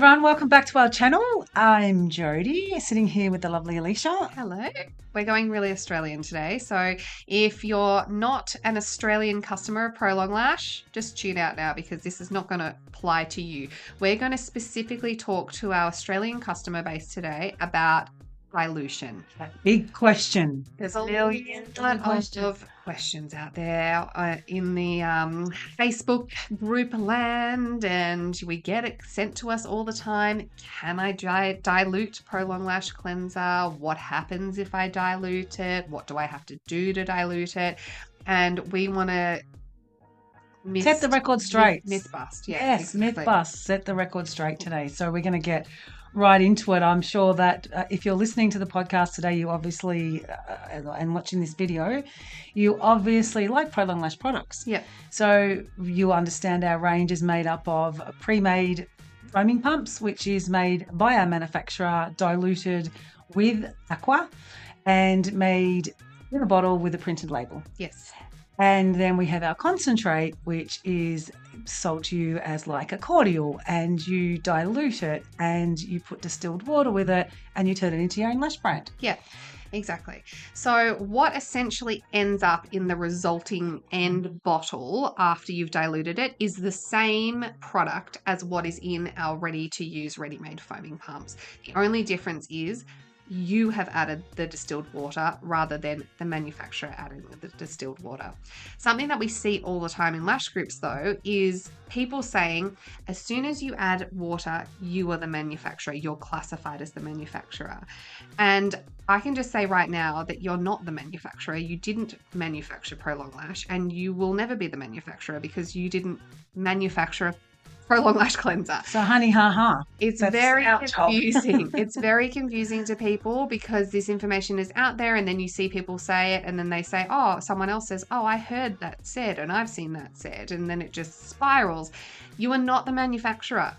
everyone, welcome back to our channel. I'm Jodie, sitting here with the lovely Alicia. Hello. We're going really Australian today. So if you're not an Australian customer of Pro Long Lash, just tune out now because this is not going to apply to you. We're going to specifically talk to our Australian customer base today about dilution. Big question. There's a lot of questions out there in the Facebook group land, and we get it sent to us all the time. Can I dilute Pro Long Lash Cleanser? What happens if I dilute it? What do I have to do to dilute it? And we want to set the record straight. Myth bust. Yes, exactly. Myth bust. Set the record straight today. So we're going to get right into it. I'm sure that if you're listening to the podcast today, you obviously, and watching this video, you obviously like Pro Long Lash products. Yeah. So you understand our range is made up of pre-made foaming pumps, which is made by our manufacturer, diluted with aqua, and made in a bottle with a printed label. Yes. And then we have our concentrate, which is sold to you as like a cordial, and you dilute it and you put distilled water with it and you turn it into your own lash brand. Yeah, exactly. So what essentially ends up in the resulting end bottle after you've diluted it is the same product as what is in our ready-to-use, ready-made foaming pumps. The only difference is you have added the distilled water rather than the manufacturer adding the distilled water. Something that we see all the time in lash groups, though, is people saying, as soon as you add water, you are the manufacturer. You're classified as the manufacturer. And I can just say right now that you're not the manufacturer. You didn't manufacture Pro Long Lash, and you will never be the manufacturer because you didn't manufacture Pro Long Lash Cleanser. So honey, ha. It's very confusing. It's very confusing to people because this information is out there, and then you see people say it, and then they say, oh, someone else says, oh, I heard that said, and I've seen that said, and then it just spirals. You are not the manufacturer.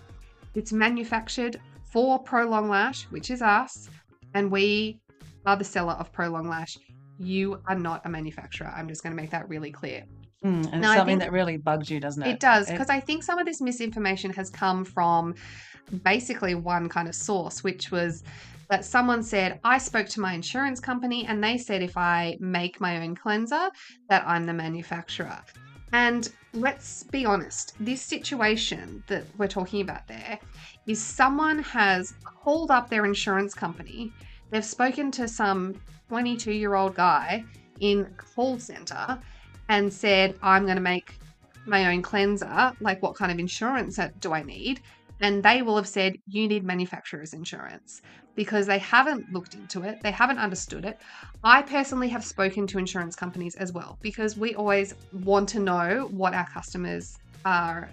It's manufactured for Pro Long Lash, which is us, and we are the seller of Pro Long Lash. You are not a manufacturer. I'm just going to make that really clear. And now, something that really bugs you, doesn't it? It does, because I think some of this misinformation has come from basically one kind of source, which was that someone said, I spoke to my insurance company and they said if I make my own cleanser that I'm the manufacturer. And let's be honest, this situation that we're talking about there is someone has called up their insurance company. They've spoken to some 22-year-old guy in a call center and said, I'm going to make my own cleanser. Like, what kind of insurance do I need? And they will have said, you need manufacturer's insurance, because they haven't looked into it. They haven't understood it. I personally have spoken to insurance companies as well, because we always want to know what our customers are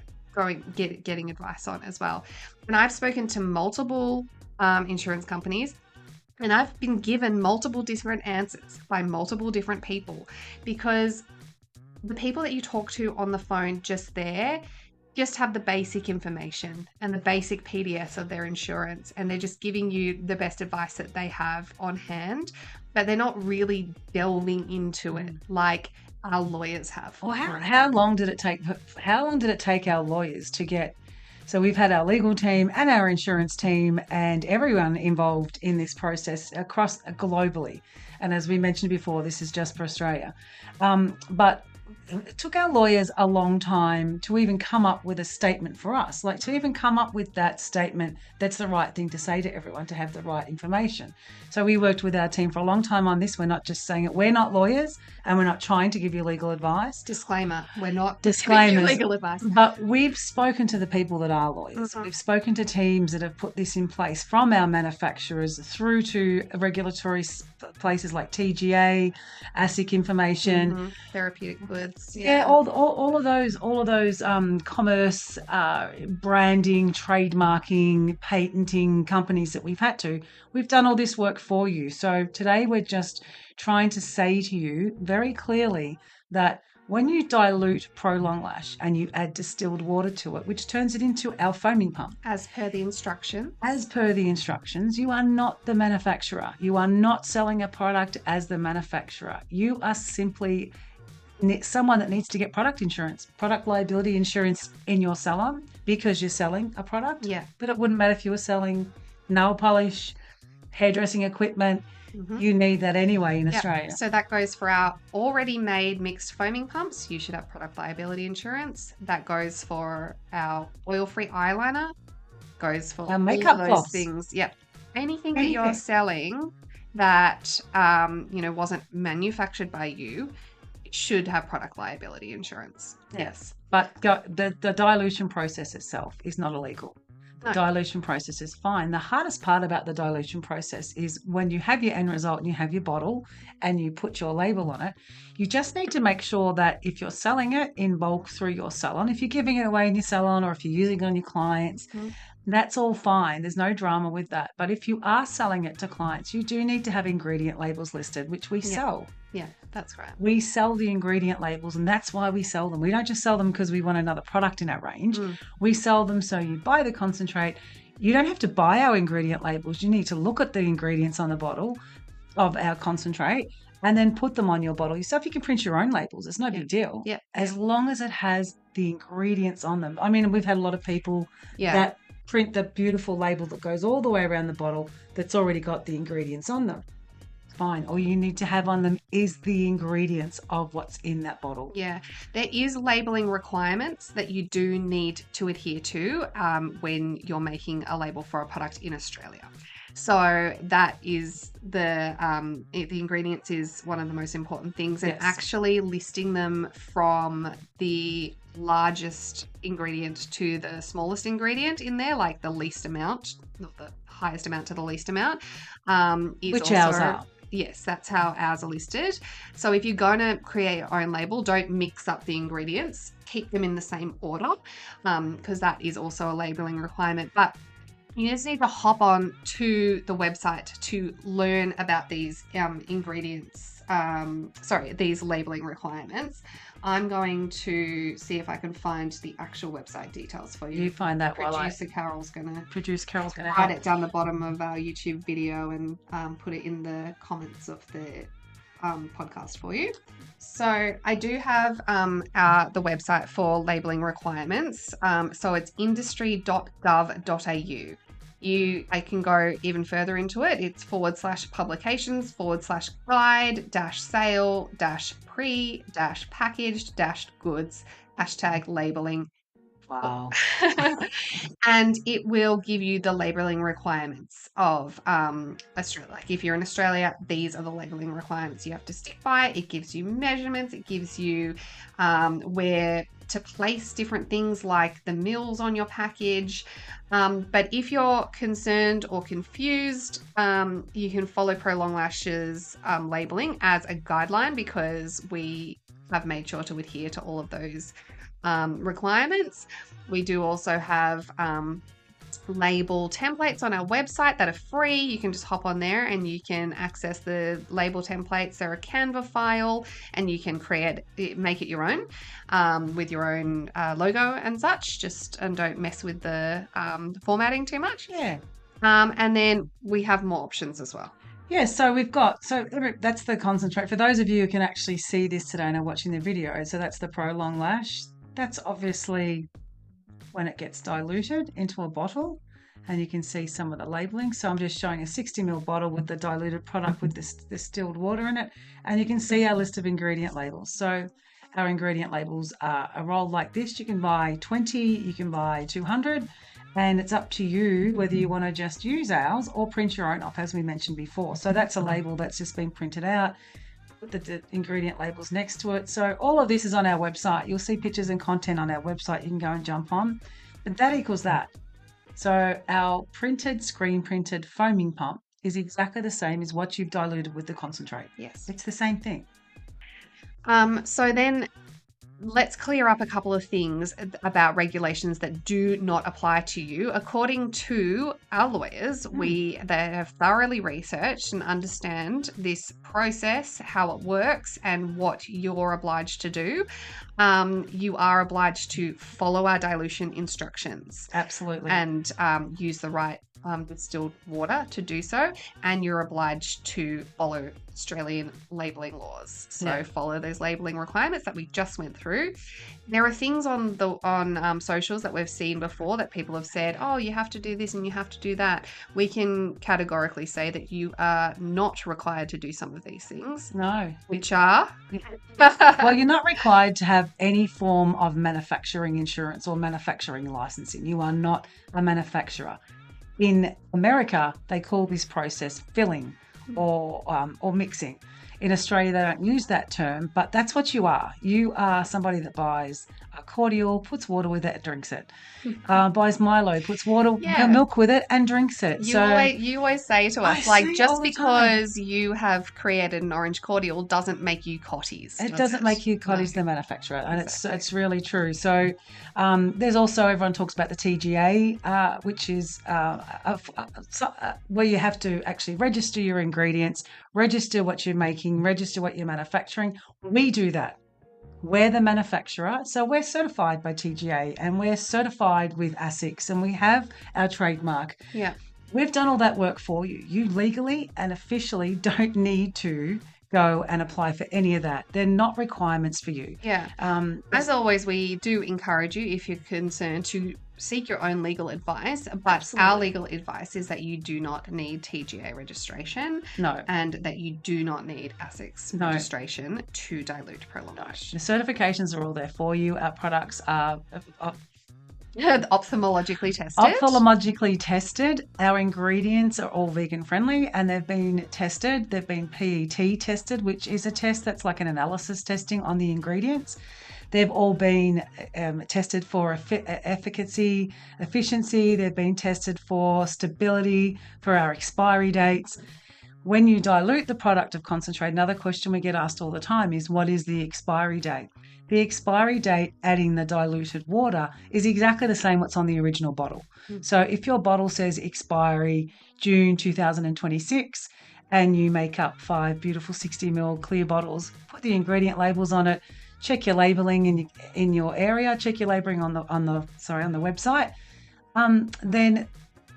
getting advice on as well. And I've spoken to multiple insurance companies, and I've been given multiple different answers by multiple different people, because the people that you talk to on the phone just have the basic information and the basic PDS of their insurance, and they're just giving you the best advice that they have on hand, but they're not really delving into it like our lawyers have. Well, how long did it take our lawyers to get? So we've had our legal team and our insurance team and everyone involved in this process across globally. And as we mentioned before, this is just for Australia. But it took our lawyers a long time to even come up with a statement for us, like to even come up with that statement that's the right thing to say to everyone, to have the right information. So we worked with our team for a long time on this. We're not just saying it. We're not lawyers, and we're not trying to give you legal advice. Disclaimer, we're not giving you legal advice. But we've spoken to the people that are lawyers. Mm-hmm. We've spoken to teams that have put this in place, from our manufacturers through to regulatory places like TGA, ASIC information, therapeutic goods. Yeah, all of those commerce, branding, trademarking, patenting companies that we've done all this work for you. So today we're just trying to say to you very clearly that when you dilute Pro Long Lash and you add distilled water to it, which turns it into our foaming pump, as per the instructions, you are not the manufacturer. You are not selling a product as the manufacturer. You are simply someone that needs to get product insurance, product liability insurance in your salon because you're selling a product. Yeah. But it wouldn't matter if you were selling nail polish, hairdressing equipment. Mhm. You need that anyway in Yep. Australia. So that goes for our already made mixed foaming pumps. You should have product liability insurance. That goes for our oil-free eyeliner. Goes for Our all makeup of those gloss. things. Yep. Anything that you're Anything. selling that wasn't manufactured by you should have product liability insurance. Yes. But the dilution process itself is not illegal. No. Dilution process is fine. The hardest part about the dilution process is when you have your end result and you have your bottle and you put your label on it, you just need to make sure that if you're selling it in bulk through your salon, if you're giving it away in your salon or if you're using it on your clients, that's all fine. There's no drama with that. But if you are selling it to clients, you do need to have ingredient labels listed, which we sell. Yeah, that's right. We sell the ingredient labels, and that's why we sell them. We don't just sell them because we want another product in our range. We sell them so you buy the concentrate. You don't have to buy our ingredient labels. You need to look at the ingredients on the bottle of our concentrate and then put them on your bottle yourself. You can print your own labels. It's no big deal. Yeah. As long as it has the ingredients on them. I mean, we've had a lot of people that print the beautiful label that goes all the way around the bottle that's already got the ingredients on them. Fine. All you need to have on them is the ingredients of what's in that bottle. Yeah, there is labeling requirements that you do need to adhere to when you're making a label for a product in Australia. So that is the ingredients is one of the most important things, and actually listing them from the largest ingredient to the smallest ingredient in there, like the least amount, not the highest amount to the least amount, is which also, ours are. Yes, that's how ours are listed. So if you're going to create your own label, don't mix up the ingredients. Keep them in the same order because that is also a labeling requirement. But you just need to hop on to the website to learn about these these labeling requirements. I'm going to see if I can find the actual website details for you. You find that while Producer Carol's going to help. write it down the bottom of our YouTube video and put it in the comments of the podcast for you. So I do have the website for labeling requirements. So it's industry.gov.au. I can go even further into it. It's /publications/guide-sale-pre-packaged-goods #labeling. Wow. And it will give you the labeling requirements of Australia. Like if you're in Australia, these are the labeling requirements you have to stick by. It gives you measurements. It gives you where to place different things like the mils on your package. But if you're concerned or confused, you can follow Pro Long Lashes labeling as a guideline because we have made sure to adhere to all of those requirements. We do also have label templates on our website that are free. You can just hop on there and you can access the label templates. They're a Canva file and you can make it your own with your own logo and such. And don't mess with the formatting too much. Yeah. And then we have more options as well. Yeah, so that's the concentrate. For those of you who can actually see this today and are watching the video, so that's the Pro Long Lash. That's obviously when it gets diluted into a bottle, and you can see some of the labeling. So I'm just showing a 60 ml bottle with the diluted product with this distilled water in it, and you can see our list of ingredient labels. So our ingredient labels are a roll like this. You can buy 20, you can buy 200, and it's up to you whether you want to just use ours or print your own off, as we mentioned before. So that's a label that's just been printed out. Put the ingredient labels next to it. So all of this is on our website. You'll see pictures and content on our website. You can go and jump on. But that equals that. So our screen printed foaming pump is exactly the same as what you've diluted with the concentrate. Yes. It's the same thing. So then let's clear up a couple of things about regulations that do not apply to you. According to our lawyers, they have thoroughly researched and understand this process, how it works, and what you're obliged to do. You are obliged to follow our dilution instructions. Absolutely. And use the right distilled water to do so, and you're obliged to follow Australian labelling laws. So Yeah. follow those labelling requirements that we just went through. There are things on socials that we've seen before that people have said, oh, you have to do this and you have to do that. We can categorically say that you are not required to do some of these things, No. which are Well, you're not required to have any form of manufacturing insurance or manufacturing licensing. You are not a manufacturer. In America, they call this process filling or mixing. In Australia, they don't use that term, but that's what you are. You are somebody that buys a cordial, puts water with it, and drinks it. Buys Milo, puts water, Yeah. milk with it, and drinks it. You always say to us, I like, say just all the time. because you have created an orange cordial doesn't make you Cotties. It does doesn't it? make you Cotties No. the manufacturer, and Exactly. it's really true. So there's also, everyone talks about the TGA, which is where you have to actually register your ingredients, register what you're making, register what you're manufacturing. We do that. We're the manufacturer, so we're certified by TGA and we're certified with ASICS, and we have our trademark. Yeah. We've done all that work for you. You legally and officially don't need to go and apply for any of that. They're not requirements for you. Yeah. As always, we do encourage you, if you're concerned, to seek your own legal advice. But Absolutely. our legal advice is that you do not need TGA registration No. and that you do not need ASICS No. registration to dilute Prolong Lash. The certifications are all there for you. Our products are Ophthalmologically tested. ophthalmologically tested. Our ingredients are all vegan friendly, and they've been tested. They've been PET tested, which is a test that's like an analysis testing on the ingredients. They've all been tested for efficacy, efficiency. They've been tested for stability, for our expiry dates. When you dilute the product of concentrate, another question we get asked all the time is, what is the expiry date? The expiry date adding the diluted water is exactly the same what's on the original bottle. So if your bottle says expiry June 2026 and you make up 5 beautiful 60 ml clear bottles, put the ingredient labels on it, check your labeling in your area, check your labeling on the website. Then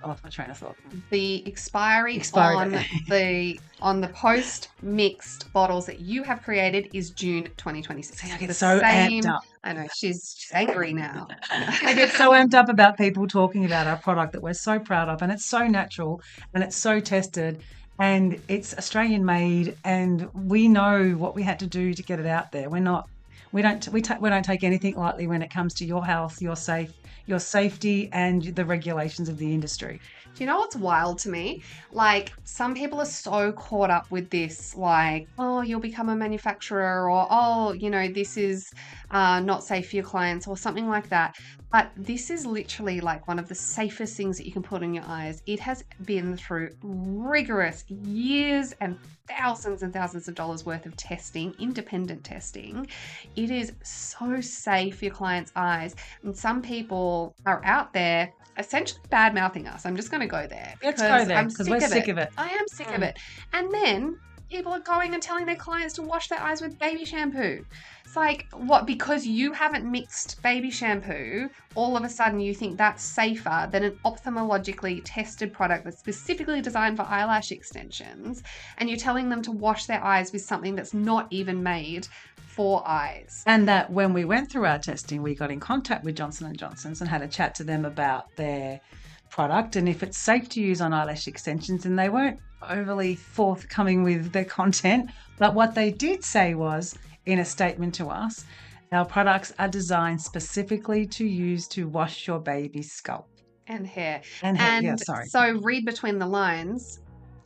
off my train of thought. The expiry Expiry on the post mixed bottles that you have created is June 2026. I get The so same- amped up. I know she's angry now. I get so amped up about people talking about our product that we're so proud of, and it's so natural and it's so tested and it's Australian made, and we know what we had to do to get it out there. We don't take anything lightly when it comes to your health, your safety, and the regulations of the industry. Do you know what's wild to me? Like, some people are so caught up with this, like, oh, you'll become a manufacturer, or, oh, this is not safe for your clients, or something like that. But this is literally like one of the safest things that you can put in your eyes. It has been through rigorous years and thousands of dollars worth of testing, independent testing. It is so safe for your clients' eyes. And some people are out there essentially bad mouthing us. I'm just going to go there. Let's go there I'm because we're sick of it. I am sick of it. And then people are going and telling their clients to wash their eyes with baby shampoo. It's like, what, because you haven't mixed baby shampoo, all of a sudden you think that's safer than an ophthalmologically tested product that's specifically designed for eyelash extensions, and you're telling them to wash their eyes with something that's not even made for eyes. And that when we went through our testing, we got in contact with Johnson & Johnson's and had a chat to them about their product and if it's safe to use on eyelash extensions, and they weren't overly forthcoming with their content. But what they did say was, in a statement to us, our products are designed specifically to use to wash your baby's scalp. And hair. And hair, And yeah, sorry. so read between the lines.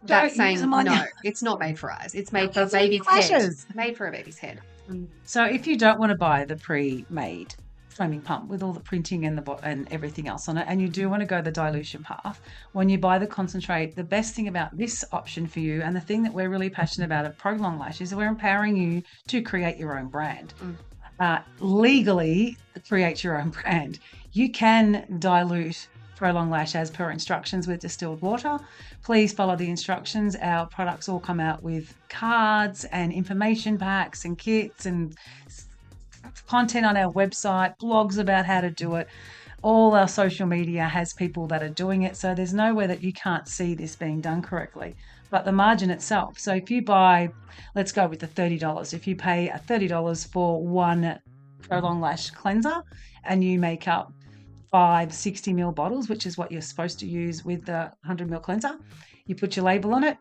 Don't That's use saying them on no, your- it's not made for eyes. It's made for a It's on baby's head. lashes. Made for a baby's head. So if you don't want to buy the pre-made foaming pump with all the printing and everything else on it, and you do want to go the dilution path, when you buy the concentrate, the best thing about this option for you, and the thing that we're really passionate about at Prolong Lash, is that we're empowering you to create your own brand. Legally create your own brand. You can dilute Prolong Lash as per instructions with distilled water. Please follow the instructions. Our products all come out with cards and information packs and kits and content on our website, blogs about how to do it. All our social media has people that are doing it. So there's nowhere that you can't see this being done correctly. But the margin itself. So if you buy, let's go with the $30. If you pay $30 for one Prolong Lash cleanser and you make up 5 60ml bottles, which is what you're supposed to use with the 100ml cleanser, you put your label on it,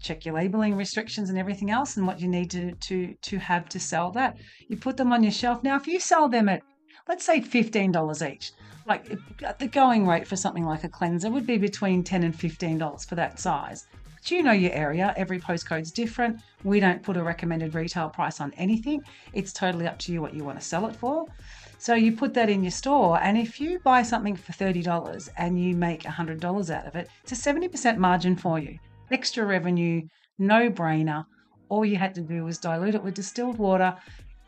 check your labeling restrictions and everything else and what you need to have to sell that. You put them on your shelf. Now, if you sell them at, let's say, $15 each, like the going rate for something like a cleanser would be between $10 and $15 for that size. But you know your area, every postcode's different. We don't put a recommended retail price on anything. It's totally up to you what you want to sell it for. So you put that in your store, and if you buy something for $30 and you make $100 out of it, it's a 70% margin for you. Extra revenue, no brainer. All you had to do was dilute it with distilled water.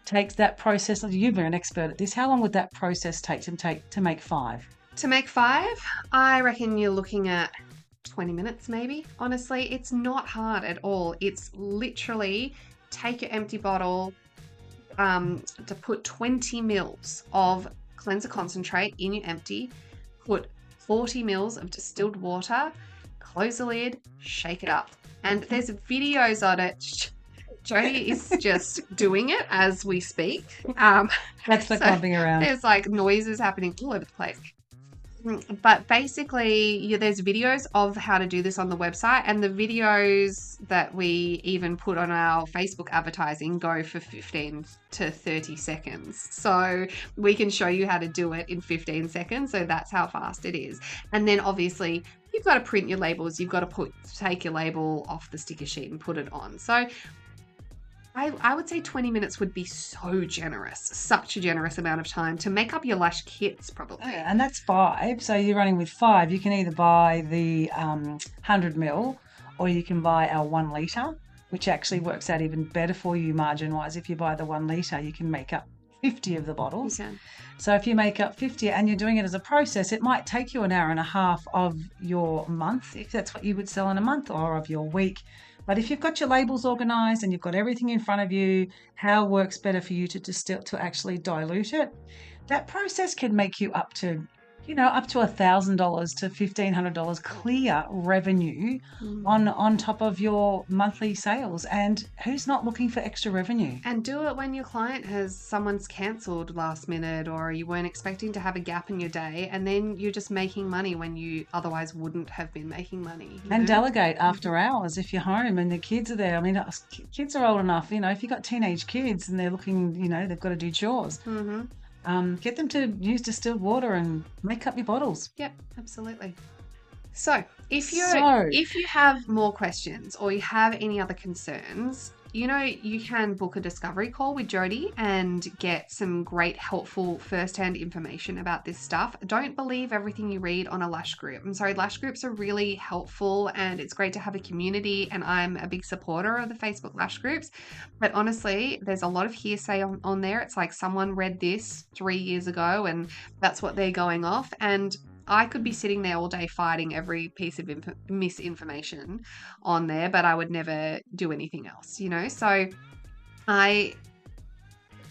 Takes that process. You've been an expert at this. How long would that process take to make 5? To make 5, I reckon you're looking at 20 minutes maybe. Honestly, it's not hard at all. It's literally take your empty bottle, to put 20 mils of cleanser concentrate in your empty, put 40 mils of distilled water, close the lid, shake it up. And there's videos on it. Jody is just doing it as we speak. That's the clumping around. There's like noises happening all over the place. But basically, there's videos of how to do this on the website, and the videos that we even put on our Facebook advertising go for 15 to 30 seconds. So we can show you how to do it in 15 seconds. So that's how fast it is. And then obviously, you've got to print your labels. You've got to take your label off the sticker sheet and put it on. So I would say 20 minutes would be so generous, such a generous amount of time to make up your lash kits, probably. Yeah, and that's 5. So you're running with 5. You can either buy the 100ml or you can buy our 1 litre, which actually works out even better for you margin-wise. If you buy the 1 litre, you can make up 50 of the bottles. Okay. So if you make up 50 and you're doing it as a process, it might take you an hour and a half of your month, if that's what you would sell in a month, or of your week. But if you've got your labels organised and you've got everything in front of you, how works better for you to distill, to actually dilute it, that process can make you up to $1,000 to $1,500 clear revenue on top of your monthly sales. And who's not looking for extra revenue? And do it when your client someone's cancelled last minute, or you weren't expecting to have a gap in your day, and then you're just making money when you otherwise wouldn't have been making money. And delegate after hours if you're home and the kids are there. I mean, kids are old enough, if you've got teenage kids and they're looking, they've got to do chores. Mm-hmm. Get them to use distilled water and make up your bottles. Yep, absolutely. So if you have more questions or you have any other concerns, you can book a discovery call with Jody and get some great, helpful first-hand information about this stuff. Don't believe everything you read on a lash group. I'm sorry, lash groups are really helpful and it's great to have a community, and I'm a big supporter of the Facebook lash groups. But honestly, there's a lot of hearsay on there. It's like someone read this 3 years ago and that's what they're going off. And I could be sitting there all day fighting every piece of misinformation on there, but I would never do anything else, So I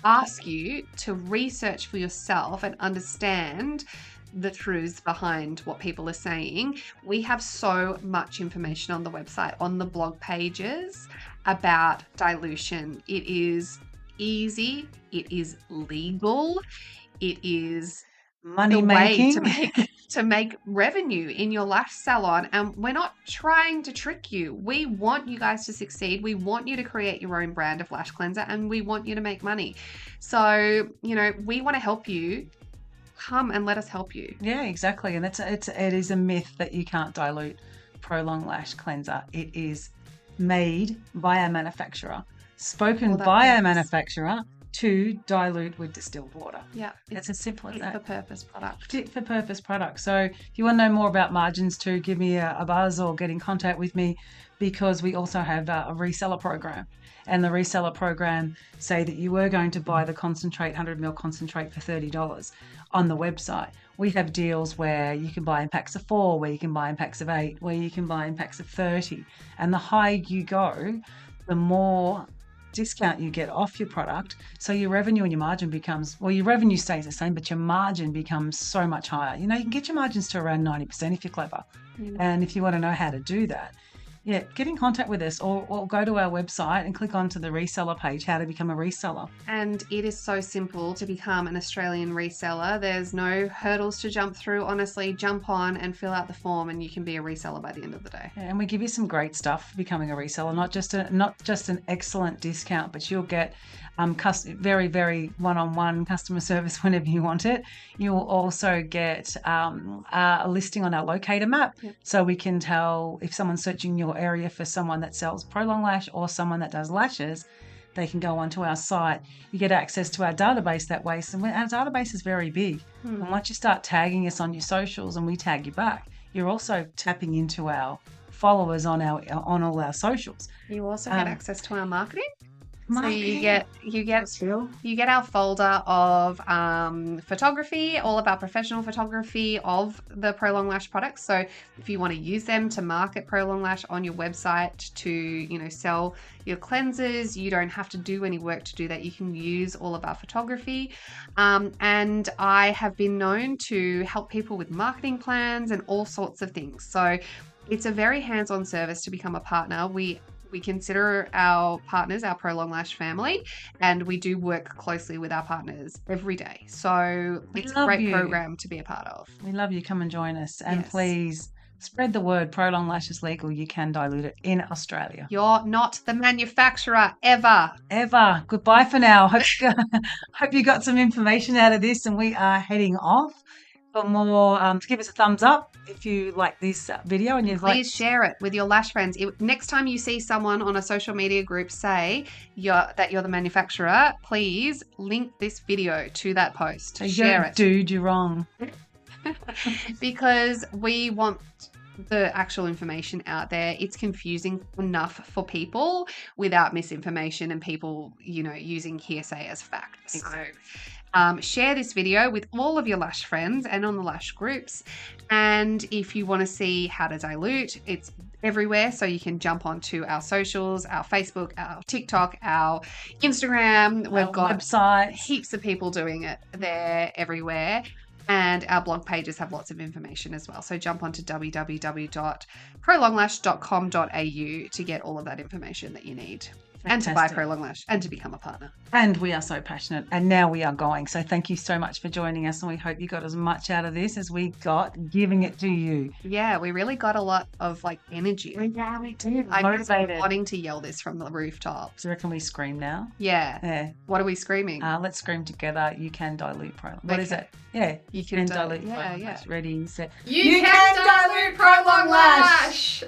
ask you to research for yourself and understand the truths behind what people are saying. We have so much information on the website, on the blog pages about dilution. It is easy. It is legal. It is money making to make revenue in your lash salon, and we're not trying to trick you. We want you guys to succeed. We want you to create your own brand of lash cleanser, and we want you to make money. So we want to help you. Come and let us help you. Yeah, exactly. And it is a myth that you can't dilute Prolong Lash Cleanser. It is made by a manufacturer, spoken by a manufacturer, to dilute with distilled water. Yeah. It's as simple as that. Fit for purpose product. Fit for purpose product. So if you want to know more about margins too, give me a buzz or get in contact with me, because we also have a reseller program. And the reseller program, say that you were going to buy the concentrate, 100ml concentrate for $30 on the website. We have deals where you can buy in packs of 4, where you can buy in packs of 8, where you can buy in packs of 30. And the higher you go, the more discount you get off your product. So your revenue and your margin becomes, well, your revenue stays the same, but your margin becomes so much higher. You can get your margins to around 90% if you're clever. And if you want to know how to do that, get in contact with us or go to our website and click onto the reseller page, how to become a reseller. And it is so simple to become an Australian reseller. There's no hurdles to jump through. Honestly, jump on and fill out the form and you can be a reseller by the end of the day. And we give you some great stuff for becoming a reseller, not just an excellent discount, but you'll get very, very one-on-one customer service whenever you want it. You'll also get a listing on our locator map, so we can tell if someone's searching your area for someone that sells Prolong Lash or someone that does lashes. They can go onto our site. You get access to our database that way. So our database is very big. And once you start tagging us on your socials and we tag you back, you're also tapping into our followers on all our socials. You also get access to our marketing. So you get our folder of photography, all of our professional photography of the Prolong Lash products. So if you want to use them to market Prolong Lash on your website to, sell your cleansers, you don't have to do any work to do that. You can use all of our photography. And I have been known to help people with marketing plans and all sorts of things. So it's a very hands-on service to become a partner. We consider our partners our Prolong Lash family, and we do work closely with our partners every day. So it's a great program to be a part of. We love you. Come and join us. And please spread the word. Prolong Lash is legal. You can dilute it in Australia. You're not the manufacturer ever. Goodbye for now. Hope you got some information out of this, and we are heading off. For more, give us a thumbs up if you like this video, and please share it with your lash friends. Next time you see someone on a social media group say that you're the manufacturer, please link this video to that post. Share it. Dude, you're wrong. Because we want the actual information out there. It's confusing enough for people without misinformation and people, using hearsay as fact. Exactly. So share this video with all of your lash friends and on the lash groups. And if you want to see how to dilute, it's everywhere. So you can jump onto our socials, our Facebook, our TikTok, our Instagram. We've got websites. Heaps of people doing it. They're everywhere. And our blog pages have lots of information as well. So jump onto www.prolonglash.com.au to get all of that information that you need. Fantastic. And to buy Prolong Lash and to become a partner. And we are so passionate. And now we are going. So thank you so much for joining us. And we hope you got as much out of this as we got giving it to you. Yeah, we really got a lot of energy. Yeah, we did. I'm wanting to yell this from the rooftops. Do you reckon we scream now? Yeah. What are we screaming? Let's scream together. You can dilute Prolong. What is it? Yeah. You can dilute Prolong Lash. Ready, set. You can dilute Prolong Lash.